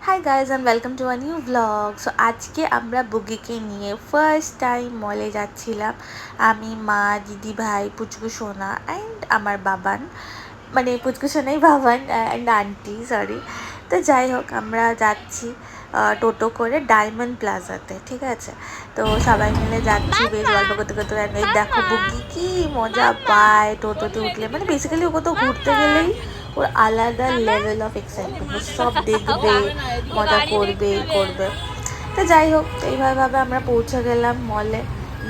Hi guys and welcome to a new blog. So আজকে আমরা বুগিকে নিয়ে ফার্স্ট টাইম মলে যাচ্ছিলাম। আমি, মা, দিদি ভাই, পুচকু সোনা অ্যান্ড আমার বাবান, মানে পুচকু Sonai Baban and aunty, sorry. তো যাই হোক, আমরা যাচ্ছি টোটো করে ডায়মন্ড প্লাজাতে, ঠিক আছে। তো সবাই মিলে যাচ্ছি, বেশ গল্প করতে করতে। দেখো বুগি কি মজা পায় টোটোতে উঠলে, মানে বেসিক্যালি ও কোথাও ঘুরতে গেলেই ওর আলাদা লেভেল অফ এক্সাইটমেন্ট, সব দেখবে, মজা করবে। তো যাই হোক, এইভাবে আমরা পৌঁছে গেলাম মলে।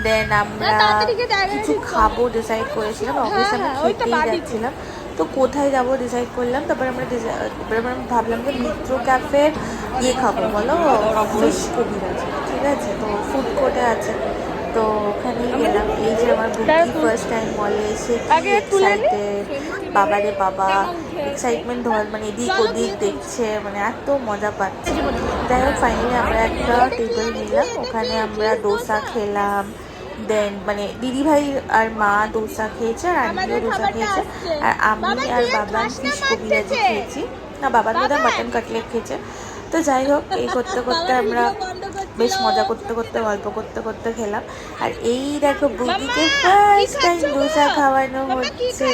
দেন আমরা কিছু খাবো ডিসাইড করেছিলাম, অবভিয়াসলি আমরা খেতেই যাচ্ছিলাম। তো কোথায় যাবো ডিসাইড করলাম, তারপরে আমরা ভাবলাম যে মিত্র ক্যাফের খাবো, বলো ফিশ কবিরাজ, ঠিক আছে। তো ফুড কোর্টে আছে, তো ওখানেই গেলাম। এই যে আমার বুকি ফার্স্ট টাইম মলে এসে কি এক্সাইটেড, বাবারে বাবা, এক্সাইটমেন্ট মানে এদিক ওদিক দেখছে, মানে এত মজা পাচ্ছে। যাই হোক, ফাইনালি আমরা একটা টেবিল নিলাম, ওখানে আমরা ডোসা খেলাম। দেন মানে দিদিভাই আর মা ডোসা খেয়েছে, আর আন্টিও ডোসা খেয়েছে, আর আমি আর বাবা ফিশ কবিরাজি খেয়েছি। না, বাবার বোধহয় মাটন কাটলেট খেয়েছে। তো যাই হোক, এই করতে করতে আমরা বেশ মজা করতে করতে গল্প করতে করতে খেলাম। আর এই দেখো বুগিকে ফার্স্ট টাইম ডোসা খাওয়ানো হচ্ছে,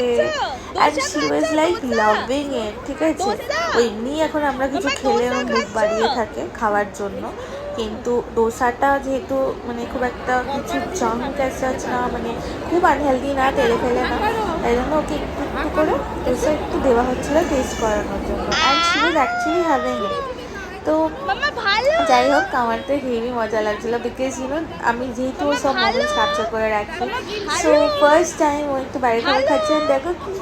and she was like loving ইট, ঠিক আছে। ওই এমনি এখন আমরা কিছু খেলে আমার মুখ বাড়িয়ে থাকে খাওয়ার জন্য, কিন্তু ডোসাটা যেহেতু মানে খুব একটা কিছু জাঙ্ক অ্যাজ না, মানে খুব আনহেলদি না, তেলে ফেলে না, তাই জন্য ওকে একটু একটু করে ডোসা একটু দেওয়া হচ্ছিলো টেস্ট করানোর জন্য, and she was actually having it. তো যাই হোক, আমার তো হেভি মজা লাগছিলো, বিকজ আমি যেহেতু সব মোমেন্টস ক্যাপচার করে রাখি। সো ফার্স্ট টাইম ও একটু বাইরে খাবার খাচ্ছে, দেখো কি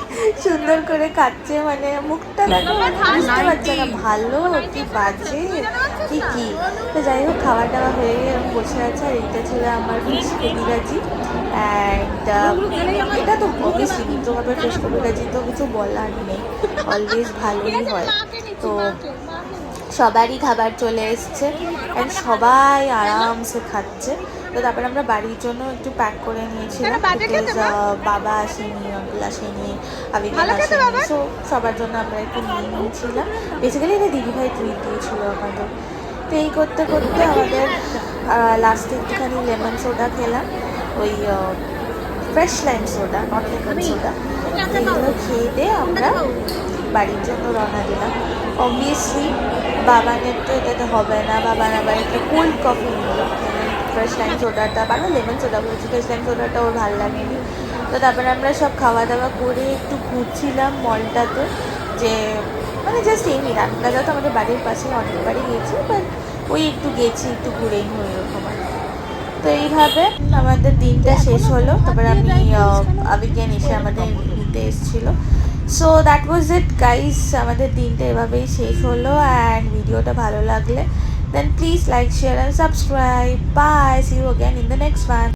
সুন্দর করে খাচ্ছে, মানে মুখটা দেখো, বুঝতে পারছে না ভালো কি বাজে কি। তো যাই হোক, খাওয়া দাওয়া হয়ে আমি বসে আছে, আর এইটা ছিল আমার ফিশ কবিরাজি। অ্যান্ড এটা তো অবভিয়াসলি মিত্রভাবে ফিশ কবিরাজি তো কিছু বলার নেই, অলওয়েজ ভালোই হয়। তো সবারই খাবার চলে এসছে, অ্যান্ড সবাই আরামসে খাচ্ছে। তো তারপরে আমরা বাড়ির জন্য একটু প্যাক করে নিয়েছিলাম, বিকজ বাবা আসেনি, আঙ্কেল আসেনি, আবিগাল আসেনি, সো সবার জন্য আমরা একটু নিয়ে নিয়েছিলাম। বেসিক্যালি এটা দিদিভাই ট্রিট দিয়েছিল আমাদের। তো এই করতে করতে আমাদের লাস্টে একটুখানি লেমন সোডা খেলাম, ওই fresh lime soda, not lemon soda. এইগুলো খেয়ে দিয়ে আমরা বাড়ির জন্য রওনা দিলাম। অবভিয়াসলি বাবানের তো এটাতে হবে না, বাবান আবার একটা কোল্ড কফি নিল, ফ্রেশ লাইম সোডাটা, বাবা লেমন সোডা বলছি, ফ্রেশ লাইম সোডাটা ওর ভালো লাগেনি। তো তারপরে আমরা সব খাওয়া দাওয়া করে একটু ঘুরছিলাম মলটাতে, যে মানে জাস্ট এমনি রাতটা তো আমাদের বাড়ির পাশে অনেকবারই গেছি, বাট ওই একটু গেছি, একটু ঘুরেই নিই ওইরকম আর। তো এইভাবে আমাদের দিনটা শেষ হলো। তারপরে আবিজ্ঞান এসে আমাদের নিতে এসেছিলো। So that was it guys, আমাদের দিনটা এভাবেই শেষ হলো। অ্যান্ড ভিডিওটা ভালো লাগলে then please like, share and subscribe. Bye, see you again in the next one.